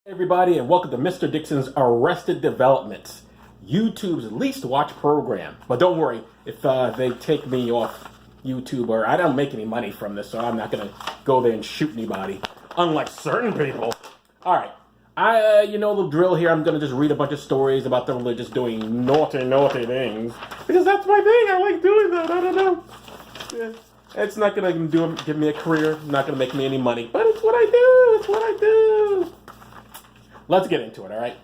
Everybody, and welcome to Mr. Dixon's Arrested Developments, YouTube's least watched program. But don't worry, if they take me off YouTube, or I don't make any money from this, so I'm not going to go there and shoot anybody, unlike certain people. All right, you know the drill here. I'm going to just read a bunch of stories about the religious doing naughty things, because that's my thing. I like doing that. I don't know. Yeah. It's not going to give me a career, not going to make me any money, but it's what I do. It's what I do. Let's get into it, all right?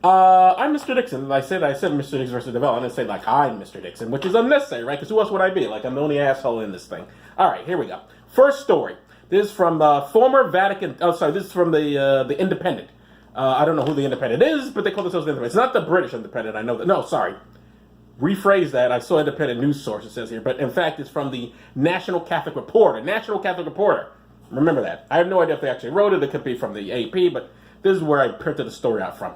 I'm Mr. Dixon. I said Mr. Dixon versus Development. I say like I'm Mr. Dixon, which is unnecessary, right? Because who else would I be? Like I'm the only asshole in this thing. All right, here we go. First story. This is from former Vatican. Oh, sorry. This is from the Independent. I don't know who the Independent is, but they call themselves the Independent. It's not the British Independent. I know that. No, sorry. Rephrase that. I saw Independent news source. It says here, but in fact, it's from the National Catholic Reporter. National Catholic Reporter. Remember that. I have no idea if they actually wrote it. It could be from the AP, but this is where I printed the story out from.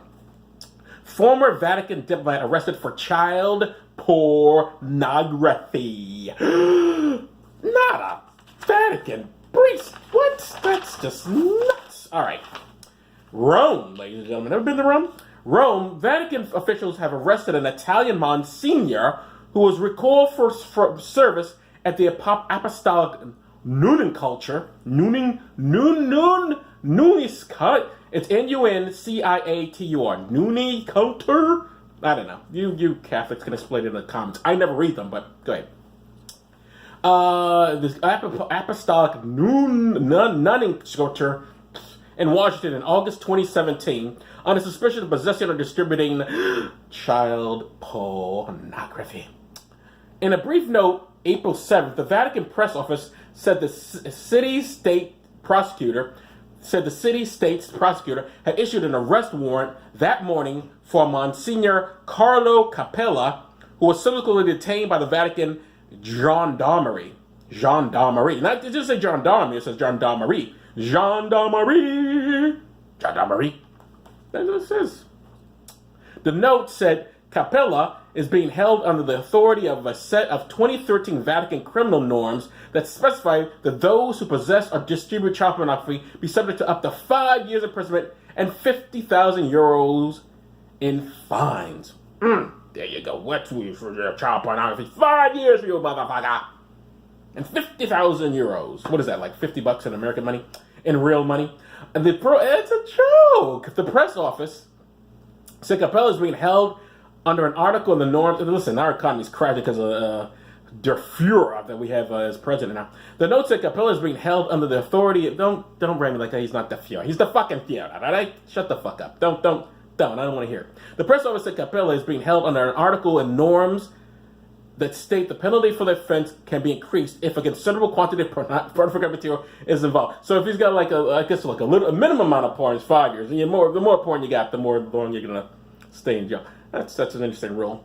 Former Vatican diplomat arrested for child pornography. Not a Vatican priest. What? That's just nuts. All right. Rome, ladies and gentlemen. Ever been to Rome? Rome, Vatican officials have arrested an Italian Monsignor who was recalled for service at the Apostolic Nooning culture. Noonis cut. It's Nunciatur. Noonie culture? I don't know. You Catholics can explain it in the comments. I never read them, but go ahead. This Apostolic Nunning culture in Washington in August 2017 on a suspicion of possessing or distributing child pornography. In a brief note, April 7th, the Vatican press office said the city-state prosecutor had issued an arrest warrant that morning for Monsignor Carlo Capella, who was subsequently detained by the Vatican gendarmerie. Gendarmerie. Not it just say gendarmerie, it says gendarmerie. Gendarmerie. Gendarmerie. That's what it says. The note said Capella is being held under the authority of a set of 2013 Vatican criminal norms that specify that those who possess or distribute child pornography be subject to up to 5 years imprisonment and 50,000 euros in fines. There you go. What's we for your child pornography? 5 years for you, motherfucker. And 50,000 euros. What is that, like $50 in American money? In real money? And it's a joke. The press office said Capella is being held under an article in the norms. Listen, our economy is crashing because of Der Fuhrer that we have as president now. The note said Capella is being held under the authority of, don't bring me like that. He's not the Fuhrer. He's the fucking Fuhrer, all right? Shut the fuck up. Don't. I don't want to hear it. The press office said Capella is being held under an article in norms that state the penalty for the offense can be increased if a considerable quantity of pornographic material is involved. So if he's got like a minimum amount of porn is 5 years, and the more porn you got, the more long you're gonna stay in jail. That's an interesting rule.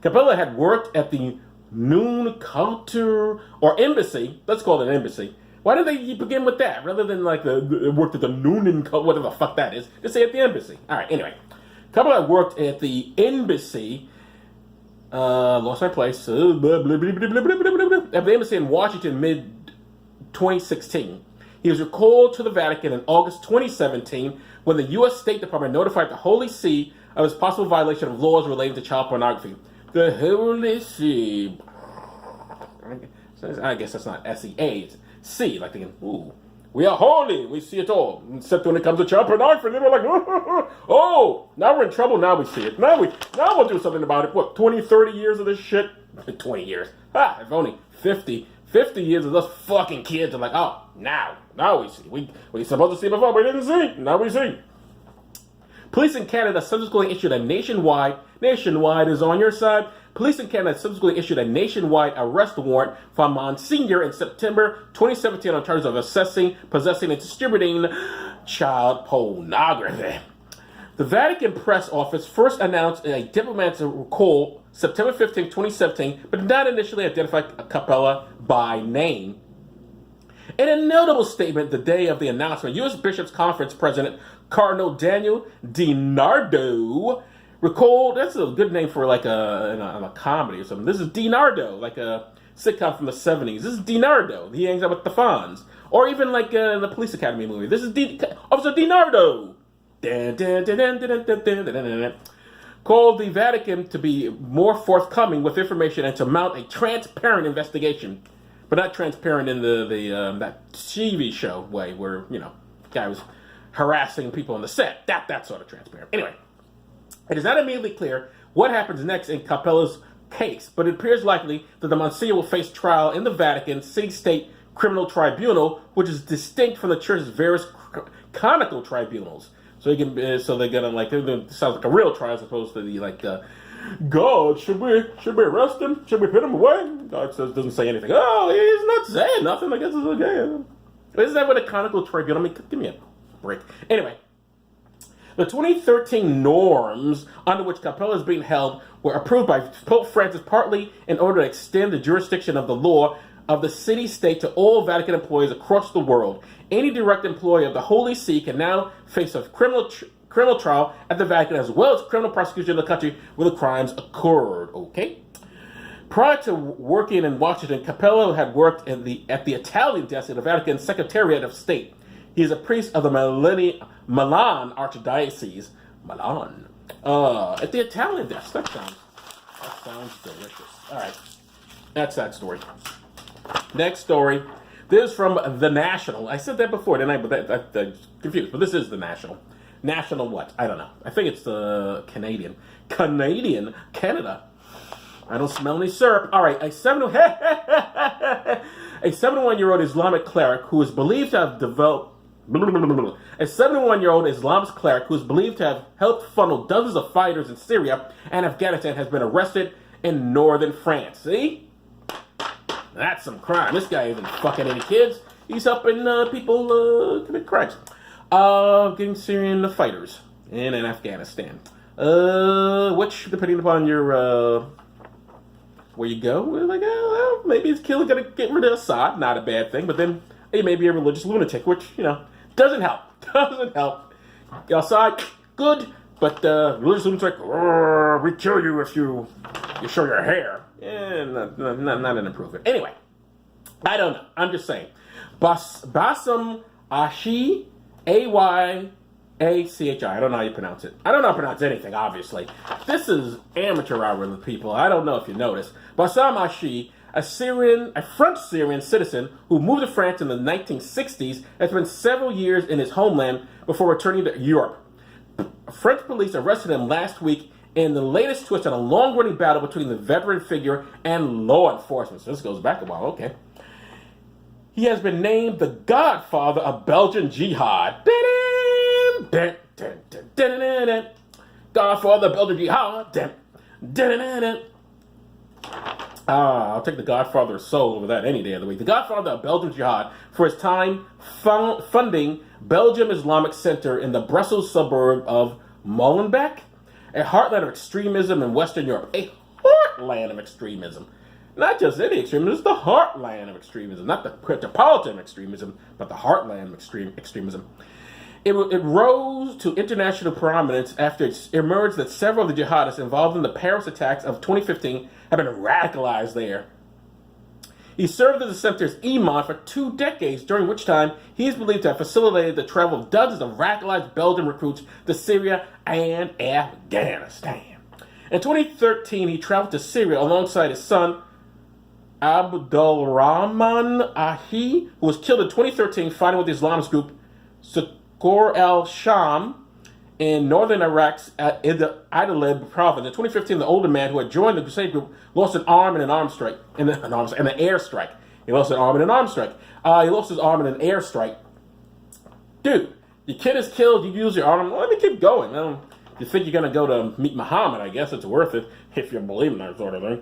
Capella had worked at the Noon Culture or Embassy. Let's call it an embassy. Why did they begin with that rather than like worked at the Noonan, whatever the fuck that is? Just say at the embassy. All right. Anyway, Capella had worked at the embassy. Lost my place. At the embassy in Washington, mid 2016. He was recalled to the Vatican in August 2017 when the U.S. State Department notified the Holy See of his possible violation of laws relating to child pornography. The Holy See. I guess that's not S-E-A. It's C. Like thinking, ooh, we are holy. We see it all. Except when it comes to child pornography, they were like, oh, now we're in trouble. Now we see it. Now we'll do something about it. What, 20, 30 years of this shit? 20 years. If only 50 years of those fucking kids are like, oh, now we see. We supposed to see before, we didn't see. Now we see. Police in Canada subsequently issued a nationwide is on your side. Police in Canada subsequently issued a nationwide arrest warrant for Monsignor in September 2017 on charges of possessing, and distributing child pornography. The Vatican press office first announced a diplomat's recall September 15, 2017, but did not initially identify Capella by name. In a notable statement the day of the announcement, U.S. Bishops' Conference President Cardinal Daniel DiNardo recalled, that's a good name for like a comedy or something. This is DiNardo, like a sitcom from the 70s. This is DiNardo. He hangs out with the Fonz. Or even like in the Police Academy movie. This is Officer DiNardo. called the Vatican to be more forthcoming with information and to mount a transparent investigation, but not transparent in that TV show way where guy was harassing people on the set. That sort of transparent. Anyway, it is not immediately clear what happens next in Capella's case, but it appears likely that the Monsignor will face trial in the Vatican City-State Criminal Tribunal, which is distinct from the Church's various canonical tribunals. So they're gonna it sounds like a real trial as opposed to the God, should we arrest him? Should we put him away? God doesn't say anything. Oh, he's not saying nothing. I guess it's okay. Isn't that what a canonical tribunal? I mean, give me a break. Anyway, the 2013 norms under which Capella is being held were approved by Pope Francis partly in order to extend the jurisdiction of the law of the city-state to all Vatican employees across the world. Any direct employee of the Holy See can now face a criminal trial at the Vatican as well as criminal prosecution in the country where the crimes occurred. Okay. Prior to working in Washington, Capella had worked at the Italian desk at the Vatican Secretariat of State. He is a priest of the Milan Archdiocese. Milan. At the Italian desk. That sounds delicious. All right. That's that story. Next story. This is from The National. I said that before, didn't I? But I'm confused. But this is The National. National what? I don't know. I think it's the Canadian. Canada. I don't smell any syrup. All right. A 71-year-old Islamic cleric who is believed to have developed... A 71-year-old Islamist cleric who is believed to have helped funnel dozens of fighters in Syria and Afghanistan has been arrested in northern France. See? That's some crime. This guy isn't fucking any kids. He's helping people commit crimes. Getting Syrian fighters in Afghanistan. Which, depending upon your where you go, like, well, maybe it's gonna get rid of Assad. Not a bad thing. But then he may be a religious lunatic, which doesn't help. Doesn't help. Assad, good, but religious lunatic, we kill you if you show your hair. Not an improvement. Anyway, I don't know. I'm just saying. Bassem Ashi, Ayacchi. I don't know how you pronounce it. I don't know how to pronounce anything, obviously. This is amateur hour with people. I don't know if you noticed. Bassem Ashi, a French Syrian citizen who moved to France in the 1960s, has spent several years in his homeland before returning to Europe. French police arrested him last week in the latest twist in a long-running battle between the veteran figure and law enforcement. So this goes back a while, okay. He has been named the godfather of Belgian jihad. Godfather of Belgian jihad. I'll take the Godfather of Soul over that any day of the week. The Godfather of Belgian jihad for his time funding Belgium Islamic Center in the Brussels suburb of Molenbeek, a heartland of extremism in Western Europe. A heartland of extremism. Not just any extremism, it's the heartland of extremism. Not the metropolitan extremism, but the heartland of extremism. It rose to international prominence after it emerged that several of the jihadists involved in the Paris attacks of 2015 have been radicalized there. He served as the center's imam for 2 decades, during which time he is believed to have facilitated the travel of dozens of radicalized Belgian recruits to Syria and Afghanistan. In 2013, he traveled to Syria alongside his son, Abdulrahman Ahi, who was killed in 2013 fighting with the Islamist group Suqur al-Sham in northern Iraq's Idlib province. In 2015, the older man who had joined the Crusade group lost an arm in an arm strike, in an airstrike. He lost an arm in an arm strike. He lost his arm in an airstrike. Dude, your kid is killed, you use your arm. Well, let me keep going. You think you're going to go to meet Muhammad, I guess it's worth it, if you believe in that sort of thing.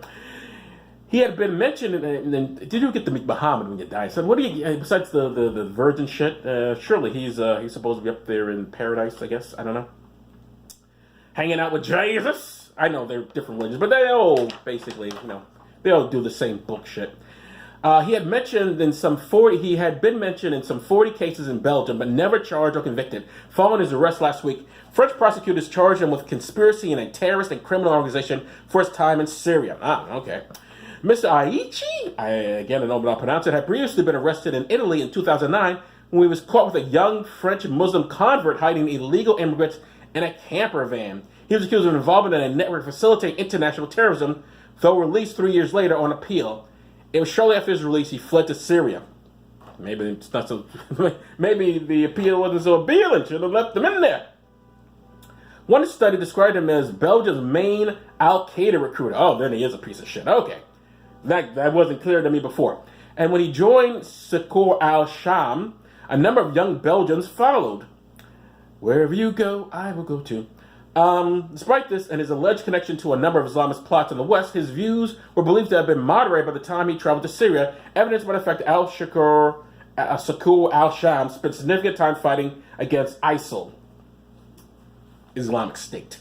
He had been mentioned, and did you get to meet Muhammad when you die? So what do you, besides the virgin shit, surely he's supposed to be up there in paradise, I guess, I don't know. Hanging out with Jesus? I know they're different religions, but they all basically, they all do the same bullshit. He had been mentioned in some 40 cases in Belgium, but never charged or convicted. Following his arrest last week, French prosecutors charged him with conspiracy in a terrorist and criminal organization for his time in Syria. Okay. Mr. Ayacchi, I don't know how to pronounce it, had previously been arrested in Italy in 2009 when he was caught with a young French Muslim convert hiding illegal immigrants in a camper van. He was accused of involvement in a network facilitating international terrorism, though released 3 years later on appeal. It was shortly after his release he fled to Syria. Maybe it's not so. Maybe the appeal wasn't so appealing. Should have left him in there. One study described him as Belgium's main Al-Qaeda recruiter. Oh, then he is a piece of shit. Okay. That wasn't clear to me before. And when he joined Secours al-Sham, a number of young Belgians followed. Wherever you go, I will go too. Despite this and his alleged connection to a number of Islamist plots in the West, his views were believed to have been moderated by the time he traveled to Syria, evidenced by the fact that Secours al-Sham spent significant time fighting against ISIL, Islamic State.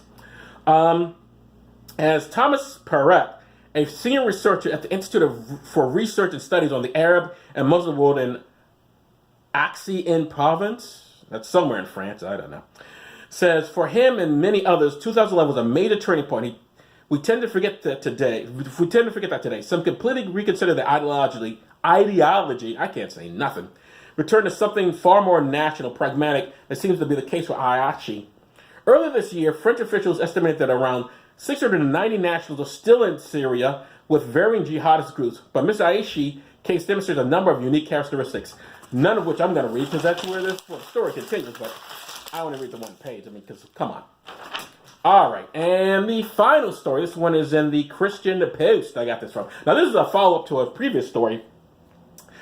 As Thomas Perret, a senior researcher at the Institute for Research and Studies on the Arab and Muslim World in Aix-en-Provence, that's somewhere in France, I don't know, says, for him and many others, 2011 was a major turning point. We tend to forget that today. Some completely reconsider the ideology, I can't say nothing, return to something far more national, pragmatic, that seems to be the case for Ayachi. Earlier this year, French officials estimated that around 690 nationals are still in Syria with varying jihadist groups, but Mr. Ayachi's case demonstrates a number of unique characteristics, none of which I'm going to read because that's where this story continues, but I want to read the one page, because, come on. All right, and the final story, this one is in the Christian Post I got this from. Now, this is a follow-up to a previous story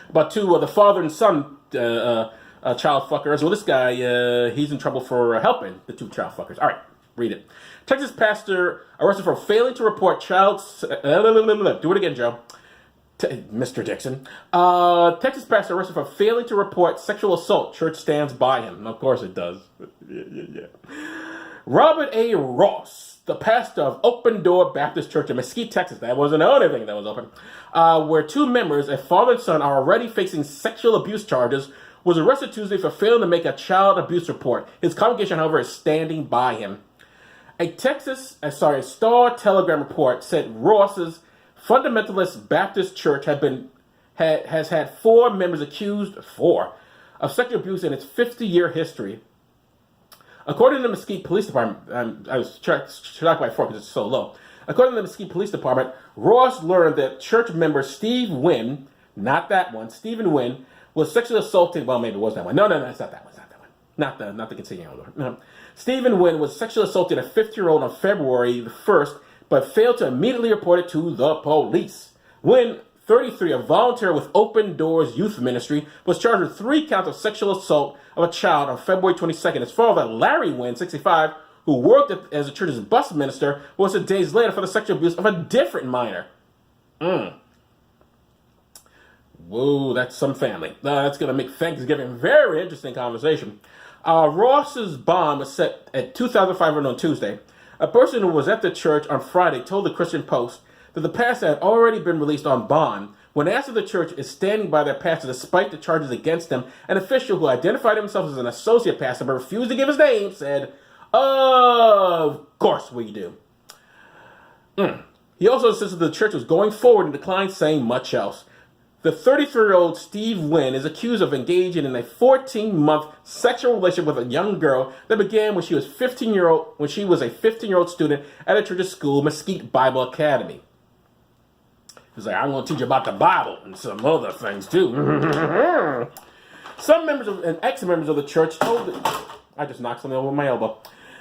about two of the father and son child fuckers. Well, this guy, he's in trouble for helping the two child fuckers. All right, read it. Texas pastor arrested for failing to report child... Do it again, Joe. Mr. Dixon. Texas pastor arrested for failing to report sexual assault. Church stands by him. Of course it does. Yeah. Robert A. Ross, the pastor of Open Door Baptist Church in Mesquite, Texas. That wasn't the only thing that was open. Where two members, a father and son, are already facing sexual abuse charges, was arrested Tuesday for failing to make a child abuse report. His congregation, however, is standing by him. A Star Telegram report said Ross's Fundamentalist Baptist Church has had four members accused of sexual abuse in its 50-year history. According to the Mesquite Police Department, I was shocked by four because it's so low. According to the Mesquite Police Department, Ross learned that church member Steve Wynn, not that one, Stephen Wynn, was sexually assaulted. Well, maybe it was that one. No, it's not that one. It's not that one. Not the continuing one. No. Stephen Wynn was sexually assaulted a 50-year-old on February the 1st, but failed to immediately report it to the police. Wynn, 33, a volunteer with Open Doors Youth Ministry, was charged with 3 counts of sexual assault of a child on February 22nd. His father, Larry Wynn, 65, who worked as a church's bus minister, was arrested days later for the sexual abuse of a different minor. Whoa, that's some family. That's going to make Thanksgiving a very interesting conversation. Ross's bond was set at $2,500 on Tuesday. A person who was at the church on Friday told the Christian Post that the pastor had already been released on bond. When asked if the church is standing by their pastor despite the charges against him, an official who identified himself as an associate pastor but refused to give his name said, "Of course we do." He also insisted the church was going forward and declined saying much else. The 33-year-old Steve Wynn is accused of engaging in a 14-month sexual relationship with a young girl that began when she was a 15-year-old student at a church's school, Mesquite Bible Academy. He's like, I'm going to teach you about the Bible and some other things too. Some members and ex-members of the church told I just knocked something over my elbow.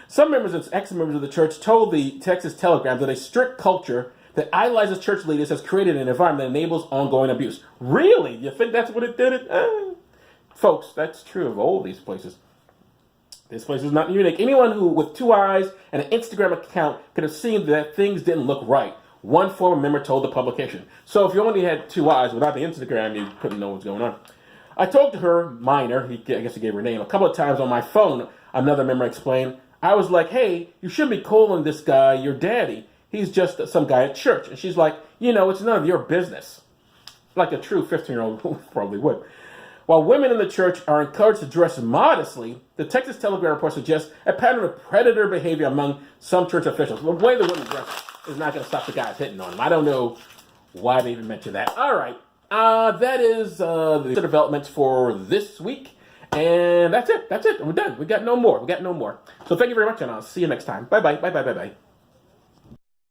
Some members and ex-members of the church told the Texas Telegram that a strict culture that idolizes church leaders has created an environment that enables ongoing abuse. Really? You think that's what it did? Folks, that's true of all these places. This place is not unique. Anyone who, with 2 eyes and an Instagram account, could have seen that things didn't look right. One former member told the publication. So if you only had 2 eyes without the Instagram, you couldn't know what's going on. I talked to her, Minor, I guess he gave her name, a couple of times on my phone, another member explained. I was like, hey, you shouldn't be calling this guy your daddy. He's just some guy at church. And she's like, it's none of your business. Like a true 15-year-old probably would. While women in the church are encouraged to dress modestly, the Texas Telegram report suggests a pattern of predator behavior among some church officials. The way the women dress is not going to stop the guys hitting on them. I don't know why they even mentioned that. All right. That is the developments for this week. And that's it. That's it. We're done. We got no more. So thank you very much, and I'll see you next time. Bye-bye. Bye-bye. Bye-bye.